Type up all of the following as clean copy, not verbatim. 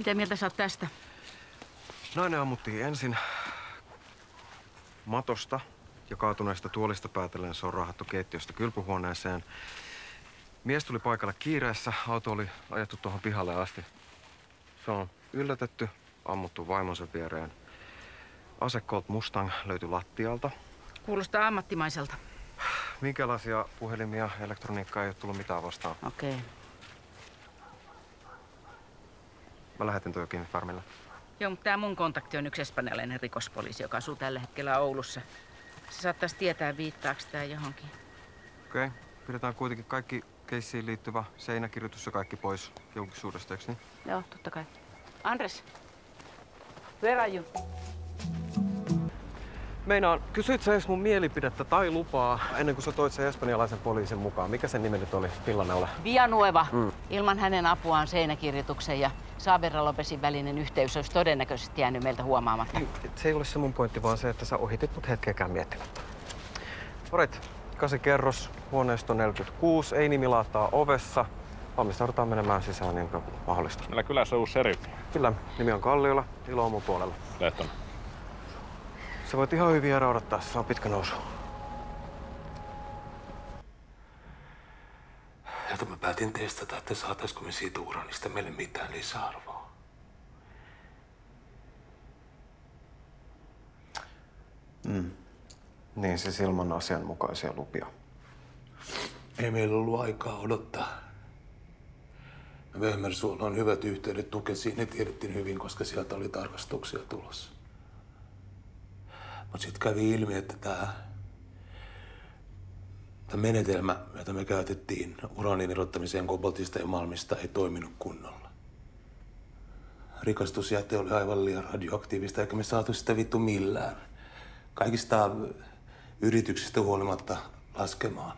Mitä mieltä sä oot tästä? Nainen ammuttiin ensin matosta ja kaatuneesta tuolista päätellen se on raahattu keittiöstä kylpyhuoneeseen. Mies tuli paikalle kiireessä. Auto oli ajettu tuohon pihalle asti. Se on yllätetty, ammuttu vaimonsa viereen. Ase Colt Mustang löytyi lattialta. Kuulostaa ammattimaiselta. Minkälaisia puhelimia, elektroniikkaa ei ole tullut mitään vastaan. Okei. Mä lähetin toi Kim Farmille. Joo, mutta tää mun kontakti on yksi espanjalainen rikospoliisi, joka asuu tällä hetkellä Oulussa. Se saattaisi tietää, viittaako tää johonkin. Okei. Pidetään kuitenkin kaikki keissiin liittyvä seinäkirjoitus ja kaikki pois julkisuudesta, eikö niin? Joo, totta kai. Andres, where are you? Meinaan, kysyit sä edes mun mielipidettä tai lupaa ennen kuin sä toit sen espanjalaisen poliisin mukaan? Mikä sen nimi nyt oli? Millainen ole? Villanueva. Ilman hänen apuaan seinäkirjoituksen ja Sabera Lopesin välinen yhteys olisi todennäköisesti jäänyt meiltä huomaamatta. Se ei ole se mun pointti, vaan se, että sä ohitit mut hetkeäkään miettimättä. Alright, 8 kerros, huoneisto 46, ei nimilaattaa ovessa. Valmistaudutaan menemään sisään niin kuin mahdollista. Meillä kylässä on uusi seriffi. Kyllä, nimi on Kalliola, Ilo on mun puolella. Lehtonen. Sä voit ihan hyvin jäädä odottaa, se on pitkä nousu. Jota mä päätin testata, että saataisko me siitä uranista meille mitään lisäarvoa. Niin, siis ilman asianmukaisia lupia. Ei meillä ollut aikaa odottaa. Vehmersuolla on hyvät yhteydet Tukesiin, ne tiedettiin hyvin, koska sieltä oli tarkastuksia tulossa. Mutta sitten kävi ilmi, että tämä menetelmä, jota me käytettiin uraanin erottamiseen koboltista ja malmista, ei toiminut kunnolla. Rikastusjäte oli aivan liian radioaktiivista, eikä me saatu sitä vittu millään. Kaikista yrityksistä huolimatta laskemaan.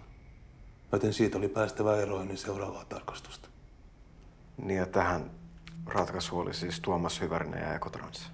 Joten siitä oli päästävä eroon ennen seuraavaa tarkastusta. Niin ja tähän ratkaisu oli siis Tuomas Hyvärinen ja Ekotrans.